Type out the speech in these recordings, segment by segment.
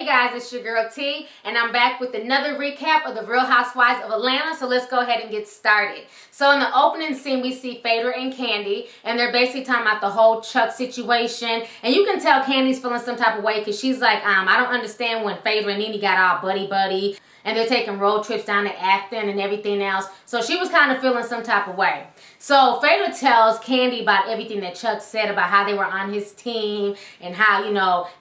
Hey guys, it's your girl T, and I'm back with another recap of the Real Housewives of Atlanta, so let's go ahead and get started. So in the opening scene, we see Phaedra and Kandi, and they're basically talking about the whole Chuck situation, and you can tell Kandi's feeling some type of way, because she's like, I don't understand when Phaedra and NeNe got all buddy-buddy, and they're taking road trips down to Acton and everything else, so she was kind of feeling some type of way. So Phaedra tells Kandi about everything that Chuck said about how they were on his team and how,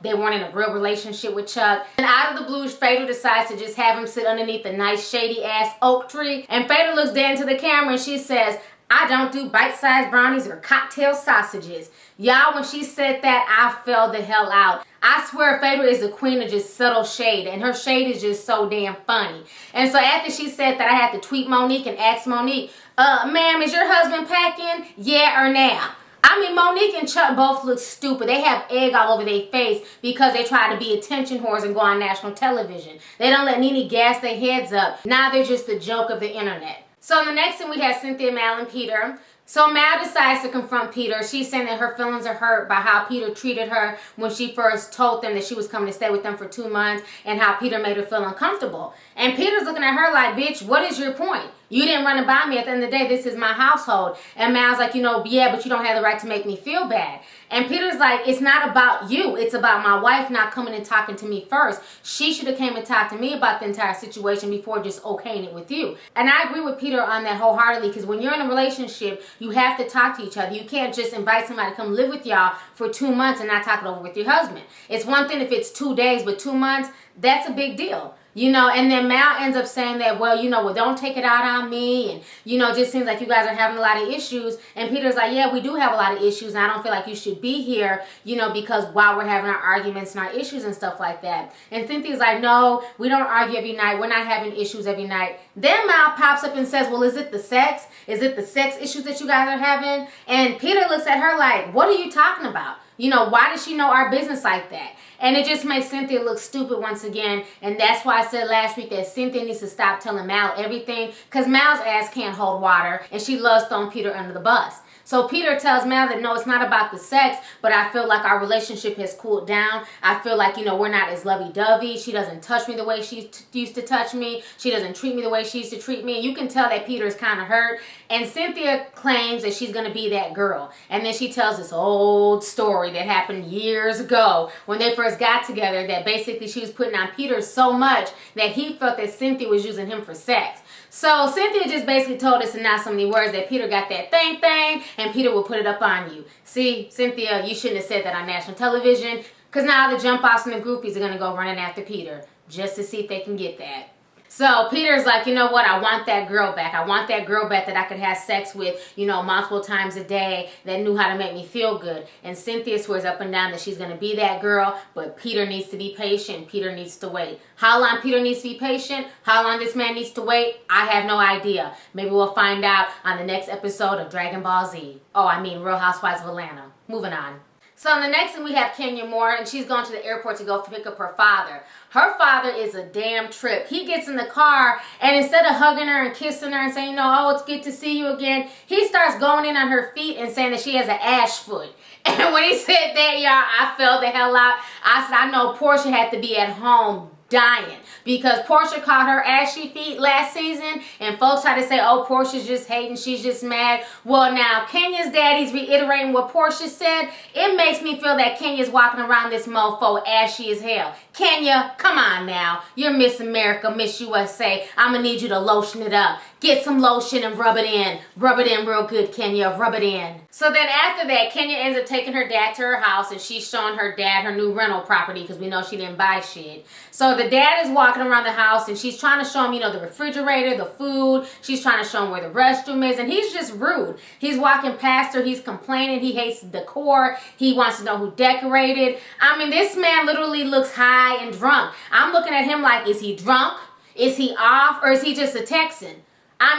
they weren't in a real relationship with Chuck. And out of the blue, Phaedra decides to just have him sit underneath a nice shady-ass oak tree. And Phaedra looks down to the camera and she says, I don't do bite-sized brownies or cocktail sausages. Y'all, when she said that, I fell the hell out. I swear Phaedra is the queen of just subtle shade, and her shade is just so damn funny. And so after she said that, I had to tweet Monique and ask Monique, ma'am, is your husband packing? Yeah or nah? I mean, Monique and Chuck both look stupid. They have egg all over their face because they try to be attention whores and go on national television. They don't let NeNe gas their heads up. Now they're just the joke of the internet. So in the next scene, we have Cynthia, Mal, and Peter. So Mal decides to confront Peter. She's saying that her feelings are hurt by how Peter treated her when she first told them that she was coming to stay with them for 2 months and how Peter made her feel uncomfortable. And Peter's looking at her like, bitch, what is your point? You didn't run it by me. At the end of the day, this is my household. And Mal's like, yeah, but you don't have the right to make me feel bad. And Peter's like, it's not about you. It's about my wife not coming and talking to me first. She should have came and talked to me about the entire situation before just okaying it with you. And I agree with Peter on that wholeheartedly, because when you're in a relationship, you have to talk to each other. You can't just invite somebody to come live with y'all for 2 months and not talk it over with your husband. It's one thing if it's 2 days, but 2 months, that's a big deal. And then Mal ends up saying that, well, don't take it out on me. And, it just seems like you guys are having a lot of issues. And Peter's like, yeah, we do have a lot of issues. And I don't feel like you should be here, because while we're having our arguments and our issues and stuff like that. And Cynthia's like, no, we don't argue every night. We're not having issues every night. Then Mal pops up and says, well, is it the sex? Is it the sex issues that you guys are having? And Peter looks at her like, what are you talking about? Why does she know our business like that? And it just makes Cynthia look stupid once again. And that's why I said last week that Cynthia needs to stop telling Mal everything, because Mal's ass can't hold water and she loves throwing Peter under the bus. So Peter tells Mal that no, it's not about the sex, but I feel like our relationship has cooled down. I feel like, we're not as lovey-dovey. She doesn't touch me the way she used to touch me. She doesn't treat me the way she used to treat me. And you can tell that Peter's kind of hurt. And Cynthia claims that she's going to be that girl. And then she tells this old story that happened years ago when they first got together, that basically she was putting on Peter so much that he felt that Cynthia was using him for sex. So Cynthia just basically told us in not so many words that Peter got that thing and Peter will put it up on you. See, Cynthia, you shouldn't have said that on national television, because now the jump offs and the groupies are going to go running after Peter just to see if they can get that. So Peter's like, you know what, I want that girl back. I want that girl back that I could have sex with, multiple times a day, that knew how to make me feel good. And Cynthia swears up and down that she's going to be that girl, but Peter needs to be patient. Peter needs to wait. How long Peter needs to be patient, how long this man needs to wait, I have no idea. Maybe we'll find out on the next episode of Dragon Ball Z. Real Housewives of Atlanta. Moving on. So in the next thing we have Kenya Moore, and she's going to the airport to go pick up her father. Her father is a damn trip. He gets in the car, and instead of hugging her and kissing her and saying, oh, it's good to see you again, he starts going in on her feet and saying that she has an ash foot. And when he said that, y'all, I fell the hell out. I said, I know Porsha had to be at home dying, because Porsha caught her ashy feet last season, and folks try to say, oh, Porsha's just hating, she's just mad. Well, now Kenya's daddy's reiterating what Porsha said. It makes me feel that Kenya's walking around this mofo ashy as hell. Kenya, come on now. You're Miss America, Miss USA. I'm gonna need you to lotion it up. Get some lotion and rub it in. Rub it in real good, Kenya. Rub it in. So then after that, Kenya ends up taking her dad to her house, and she's showing her dad her new rental property, because we know she didn't buy shit. So the dad is walking around the house, and she's trying to show him, the refrigerator, the food. She's trying to show him where the restroom is, and he's just rude. He's walking past her. He's complaining. He hates the decor. He wants to know who decorated. This man literally looks high and drunk. I'm looking at him like, is he drunk? Is he off? Or is he just a Texan?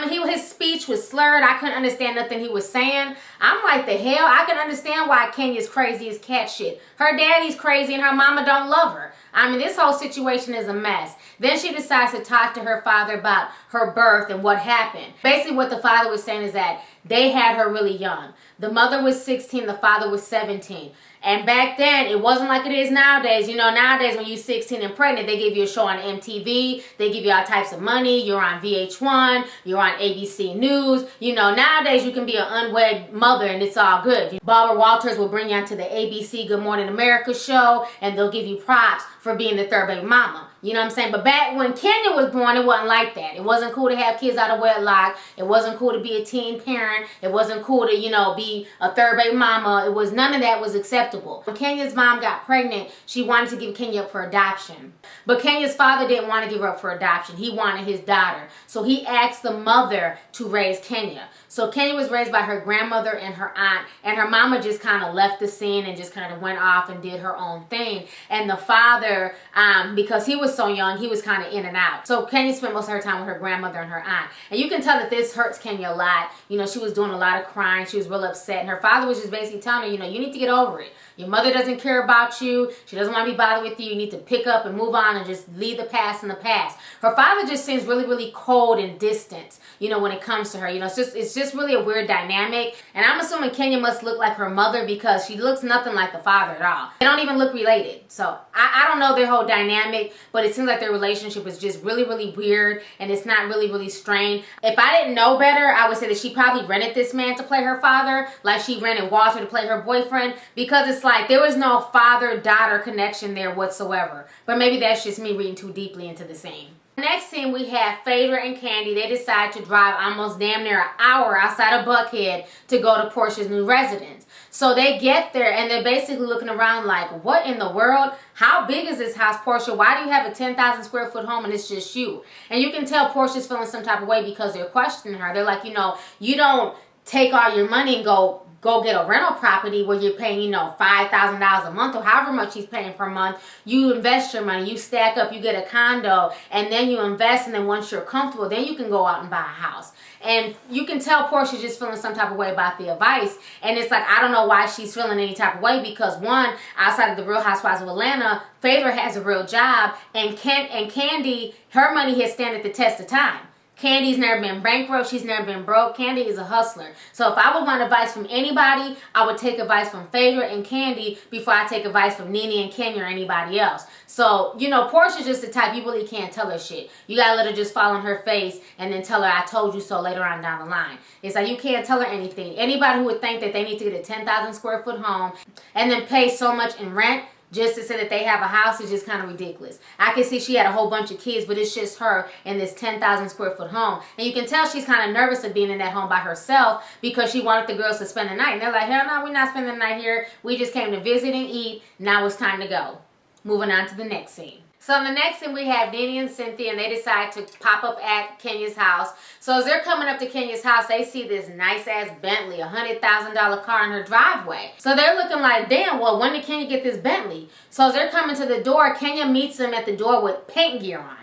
His speech was slurred. I couldn't understand nothing he was saying. I'm like, the hell? I can understand why Kenya's crazy as cat shit. Her daddy's crazy and her mama don't love her. This whole situation is a mess. Then she decides to talk to her father about her birth and what happened. Basically what the father was saying is that they had her really young. The mother was 16, the father was 17. And back then, it wasn't like it is nowadays. You know, nowadays when you're 16 and pregnant, they give you a show on MTV. They give you all types of money. You're on VH1. You're on ABC News. You know, nowadays you can be an unwed mother and it's all good. Barbara Walters will bring you onto the ABC Good Morning America show and they'll give you props for being the third baby mama. You know what I'm saying? But back when Kenya was born, it wasn't like that. It wasn't cool to have kids out of wedlock. It wasn't cool to be a teen parent. It wasn't cool to, you know, be a third baby mama. It was, none of that was acceptable. When Kenya's mom got pregnant, she wanted to give Kenya up for adoption. But Kenya's father didn't want to give her up for adoption. He wanted his daughter. So he asked the mother to raise Kenya. So Kenya was raised by her grandmother and her aunt, and her mama just kind of left the scene and just kind of went off and did her own thing. And the father, because he was so young, he was kind of in and out. So Kenya spent most of her time with her grandmother and her aunt. And you can tell that this hurts Kenya a lot. You know, she was doing a lot of crying. She was real upset. And her father was just basically telling her, you know, you need to get over it. Your mother doesn't care about you. She doesn't want to be bothered with you. You need to pick up and move on and just leave the past in the past. Her father just seems really, really cold and distant, you know, when it comes to her. You know, it's just really a weird dynamic. And I'm assuming Kenya must look like her mother because she looks nothing like the father at all. They don't even look related. So I don't know their whole dynamic, but it seems like their relationship is just really, really weird and it's not really, really strained. If I didn't know better, I would say that she probably rented this man to play her father, like she rented Walter to play her boyfriend, because it's like there was no father-daughter connection there whatsoever. But maybe that's just me reading too deeply into the scene. Next scene, we have Phaedra and Kandi. They decide to drive almost damn near an hour outside of Buckhead to go to Porsha's new residence. So they get there and they're basically looking around like, what in the world? How big is this house, Porsha? Why do you have a 10,000 square foot home and it's just you? And you can tell Porsha's feeling some type of way because they're questioning her. They're like, you know, you don't take all your money and go get a rental property where you're paying, you know, $5,000 a month or however much he's paying per month. You invest your money, you stack up, you get a condo, and then you invest, and then once you're comfortable, then you can go out and buy a house. And you can tell Porsha's just feeling some type of way about the advice. And it's like, I don't know why she's feeling any type of way because one, outside of the Real Housewives of Atlanta, Phaedra has a real job, and Kandi, her money has stand at the test of time. Kandi's never been bankrupt. She's never been broke. Kandi is a hustler. So if I would want advice from anybody, I would take advice from Phaedra and Kandi before I take advice from NeNe and Kenya or anybody else. So, you know, Porsha's just the type you really can't tell her shit. You gotta let her just fall on her face and then tell her, I told you so later on down the line. It's like you can't tell her anything. Anybody who would think that they need to get a 10,000 square foot home and then pay so much in rent just to say that they have a house is just kind of ridiculous. I can see she had a whole bunch of kids, but it's just her in this 10,000 square foot home. And you can tell she's kind of nervous of being in that home by herself because she wanted the girls to spend the night. And they're like, hell no, we're not spending the night here. We just came to visit and eat. Now it's time to go. Moving on to the next scene. So in the next scene, we have NeNe and Cynthia, and they decide to pop up at Kenya's house. So as they're coming up to Kenya's house, they see this nice-ass Bentley, $100,000 car in her driveway. So they're looking like, damn, well, when did Kenya get this Bentley? So as they're coming to the door, Kenya meets them at the door with paint gear on.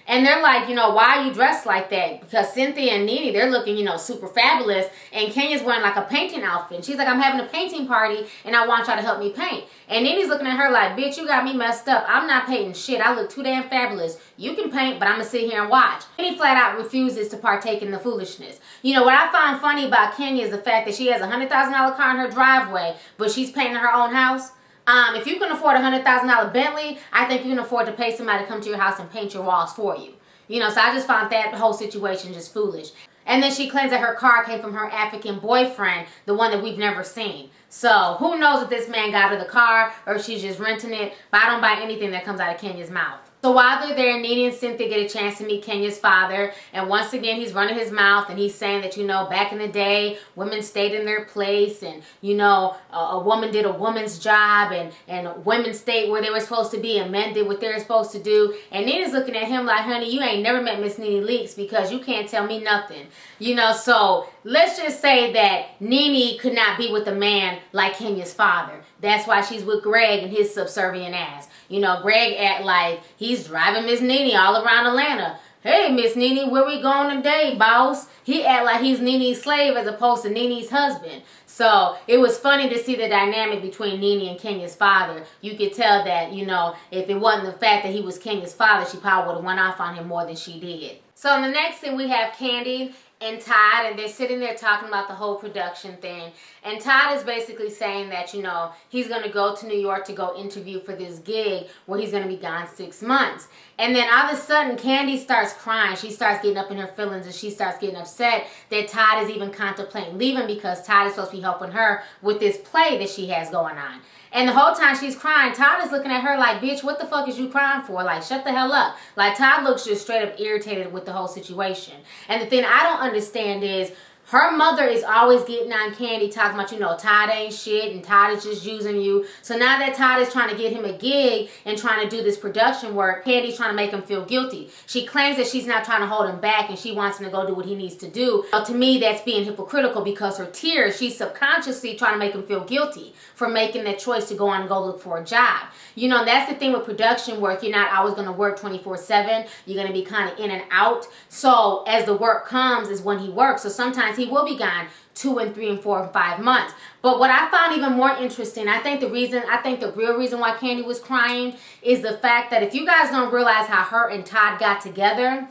And they're like, you know, why are you dressed like that? Because Cynthia and NeNe, they're looking, you know, super fabulous. And Kenya's wearing like a painting outfit. And she's like, I'm having a painting party and I want y'all to help me paint. And NeNe's looking at her like, bitch, you got me messed up. I'm not painting shit. I look too damn fabulous. You can paint, but I'm going to sit here and watch. NeNe flat out refuses to partake in the foolishness. You know, what I find funny about Kenya is the fact that she has a $100,000 car in her driveway, but she's painting her own house. If you can afford a $100,000 Bentley, I think you can afford to pay somebody to come to your house and paint your walls for you. You know, so I just found that whole situation just foolish. And then she claims that her car came from her African boyfriend, the one that we've never seen. So who knows if this man got her the car or if she's just renting it. But I don't buy anything that comes out of Kenya's mouth. So while they're there, NeNe and Cynthia get a chance to meet Kenya's father. And once again, he's running his mouth and he's saying that, you know, back in the day, women stayed in their place. And, you know, a woman did a woman's job and women stayed where they were supposed to be and men did what they were supposed to do. And NeNe's looking at him like, honey, you ain't never met Miss NeNe Leakes because you can't tell me nothing. You know, so let's just say that NeNe could not be with a man like Kenya's father. That's why she's with Greg and his subservient ass. You know, Greg act like he's driving Miss NeNe all around Atlanta. Hey, Miss NeNe, where we going today, boss? He act like he's NeNe's slave as opposed to NeNe's husband. So it was funny to see the dynamic between NeNe and Kenya's father. You could tell that, you know, if it wasn't the fact that he was Kenya's father, she probably would have went off on him more than she did. So in the next scene, we have Kandi and Todd, and they're sitting there talking about the whole production thing. And Todd is basically saying that, you know, he's going to go to New York to go interview for this gig where he's going to be gone 6 months. And then all of a sudden, Kandi starts crying. She starts getting up in her feelings, and she starts getting upset that Todd is even contemplating leaving because Todd is supposed to be helping her with this play that she has going on. And the whole time she's crying, Todd is looking at her like, bitch, what the fuck is you crying for? Like, shut the hell up. Like, Todd looks just straight up irritated with the whole situation. And the thing I don't understand is, her mother is always getting on Kandi, talking about, you know, Todd ain't shit and Todd is just using you. So now that Todd is trying to get him a gig and trying to do this production work, Kandi's trying to make him feel guilty. She claims that she's not trying to hold him back and she wants him to go do what he needs to do. To me, that's being hypocritical because her tears, she's subconsciously trying to make him feel guilty for making that choice to go on and go look for a job. You know, that's the thing with production work. You're not always going to work 24/7. You're going to be kind of in and out. So as the work comes is when he works. So sometimes he will be gone 2 and 3 and 4 and 5 months. But what I found even more interesting, I think the real reason why Kandi was crying is the fact that if you guys don't realize how her and Todd got together,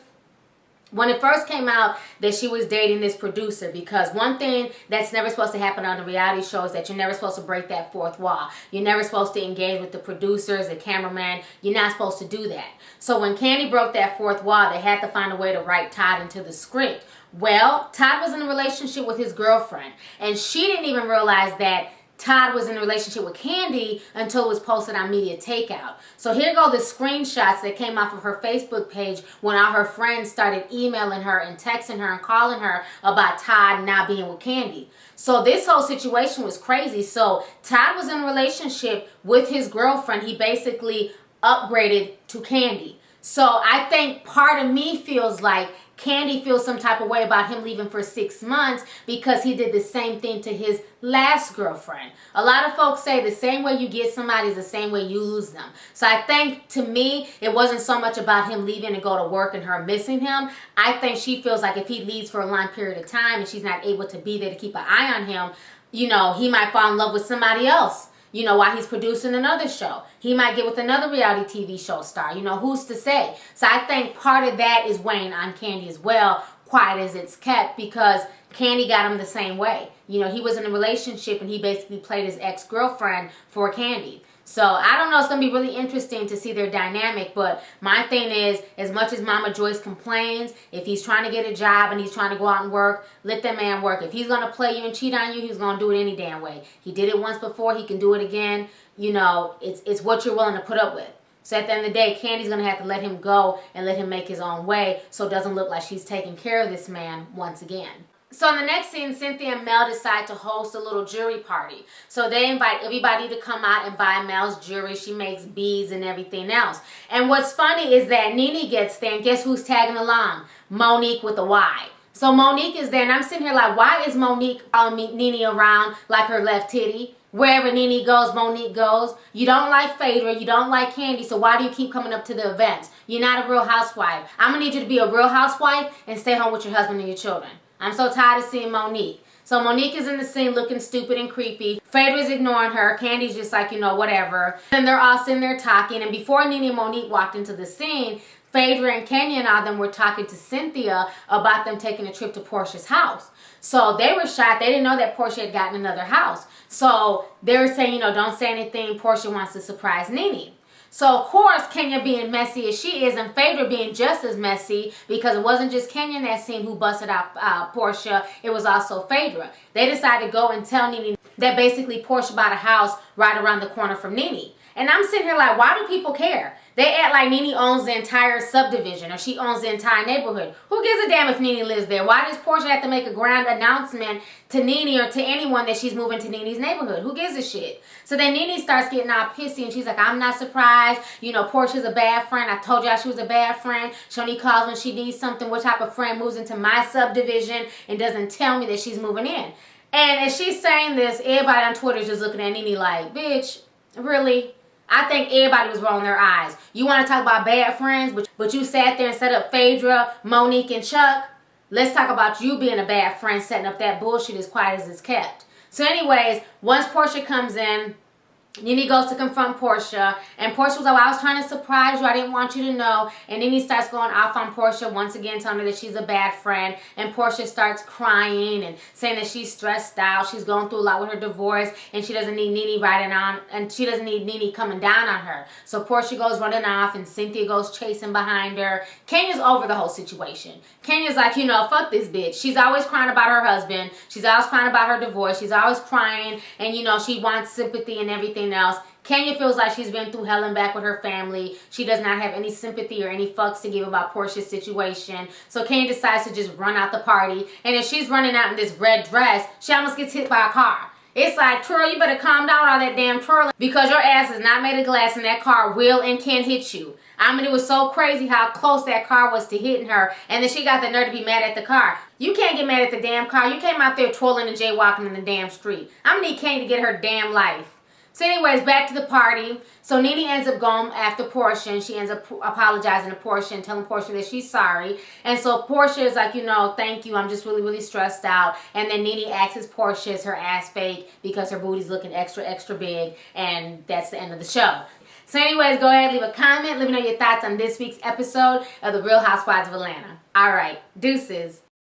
when it first came out that she was dating this producer, because one thing that's never supposed to happen on a reality show is that you're never supposed to break that fourth wall. You're never supposed to engage with the producers, the cameraman. You're not supposed to do that. So when Kandi broke that fourth wall, they had to find a way to write Todd into the script. Well, Todd was in a relationship with his girlfriend, and she didn't even realize that Todd was in a relationship with Kandi until it was posted on Media Takeout. So here go the screenshots that came off of her Facebook page when all her friends started emailing her and texting her and calling her about Todd not being with Kandi. So this whole situation was crazy. So Todd was in a relationship with his girlfriend. He basically upgraded to Kandi. So I think part of me feels like Kandi feels some type of way about him leaving for 6 months because he did the same thing to his last girlfriend. A lot of folks say the same way you get somebody is the same way you lose them. So I think, to me, it wasn't so much about him leaving to go to work and her missing him. I think she feels like if he leaves for a long period of time and she's not able to be there to keep an eye on him, you know, he might fall in love with somebody else. You know, while he's producing another show. He might get with another reality TV show star. You know, who's to say? So I think part of that is weighing on Kandi as well, quiet as it's kept, because Kandi got him the same way. You know, he was in a relationship and he basically played his ex-girlfriend for Kandi. So I don't know, it's going to be really interesting to see their dynamic, but my thing is, as much as Mama Joyce complains, if he's trying to get a job and he's trying to go out and work, let that man work. If he's going to play you and cheat on you, he's going to do it any damn way. He did it once before, he can do it again. You know, it's what you're willing to put up with. So at the end of the day, Kandi's going to have to let him go and let him make his own way so it doesn't look like she's taking care of this man once again. So in the next scene, Cynthia and Mel decide to host a little jury party. So they invite everybody to come out and buy Mel's jewelry. She makes beads and everything else. And what's funny is that NeNe gets there, and guess who's tagging along? Monique with a Y. So Monique is there, and I'm sitting here like, why is Monique following NeNe around like her left titty? Wherever NeNe goes, Monique goes. You don't like Phaedra, you don't like Kandi, so why do you keep coming up to the events? You're not a real housewife. I'm going to need you to be a real housewife and stay home with your husband and your children. I'm so tired of seeing Monique. So Monique is in the scene looking stupid and creepy. Phaedra's ignoring her. Kandi's just like, you know, whatever. And they're all sitting there talking. And before NeNe and Monique walked into the scene, Phaedra and Kenya and all them were talking to Cynthia about them taking a trip to Porshas house. So they were shocked. They didn't know that Porsha had gotten another house. So they were saying, you know, don't say anything. Porsha wants to surprise NeNe. So, of course, Kenya being messy as she is and Phaedra being just as messy, because it wasn't just Kenya in that scene who busted out Porsha, it was also Phaedra. They decided to go and tell NeNe that basically Porsha bought a house right around the corner from NeNe. And I'm sitting here like, why do people care? They act like NeNe owns the entire subdivision or she owns the entire neighborhood. Who gives a damn if NeNe lives there? Why does Porsha have to make a grand announcement to NeNe or to anyone that she's moving to NeNe's neighborhood? Who gives a shit? So then NeNe starts getting all pissy and she's like, I'm not surprised. You know, Porsha's a bad friend. I told y'all she was a bad friend. She only calls when she needs something. What type of friend moves into my subdivision and doesn't tell me that she's moving in? And as she's saying this, everybody on Twitter is just looking at NeNe like, bitch, really? I think everybody was rolling their eyes. You want to talk about bad friends, but you sat there and set up Phaedra, Monique, and Chuck. Let's talk about you being a bad friend setting up that bullshit as quiet as it's kept. So anyways, once Porsha comes in, NeNe goes to confront Porsha, and Porsha was like, well, I was trying to surprise you. I didn't want you to know. And NeNe starts going off on Porsha once again, telling her that she's a bad friend. And Porsha starts crying and saying that she's stressed out. She's going through a lot with her divorce, and she doesn't need NeNe riding on, and she doesn't need NeNe coming down on her. So Porsha goes running off, and Cynthia goes chasing behind her. Kenya's over the whole situation. Kenya's like, fuck this bitch. She's always crying about her husband. She's always crying about her divorce. She's always crying, and she wants sympathy and everything else. Kenya feels like she's been through hell and back with her family. She does not have any sympathy or any fucks to give about Porsha's situation. So Kenya decides to just run out the party. And as she's running out in this red dress, she almost gets hit by a car. It's like, twirl, you better calm down all that damn twirling, because your ass is not made of glass and that car will and can hit you. I mean, it was so crazy how close that car was to hitting her, and then she got the nerve to be mad at the car. You can't get mad at the damn car. You came out there twirling and jaywalking in the damn street. I'm gonna need Kenya to get her damn life. So anyways, back to the party. So NeNe ends up going after Porsha, and she ends up apologizing to Porsha and telling Porsha that she's sorry. And so Porsha is like, thank you, I'm just really, really stressed out. And then NeNe asks Porsha, is her ass fake because her booty's looking extra, extra big. And that's the end of the show. So anyways, go ahead, leave a comment. Let me know your thoughts on this week's episode of The Real Housewives of Atlanta. All right, deuces.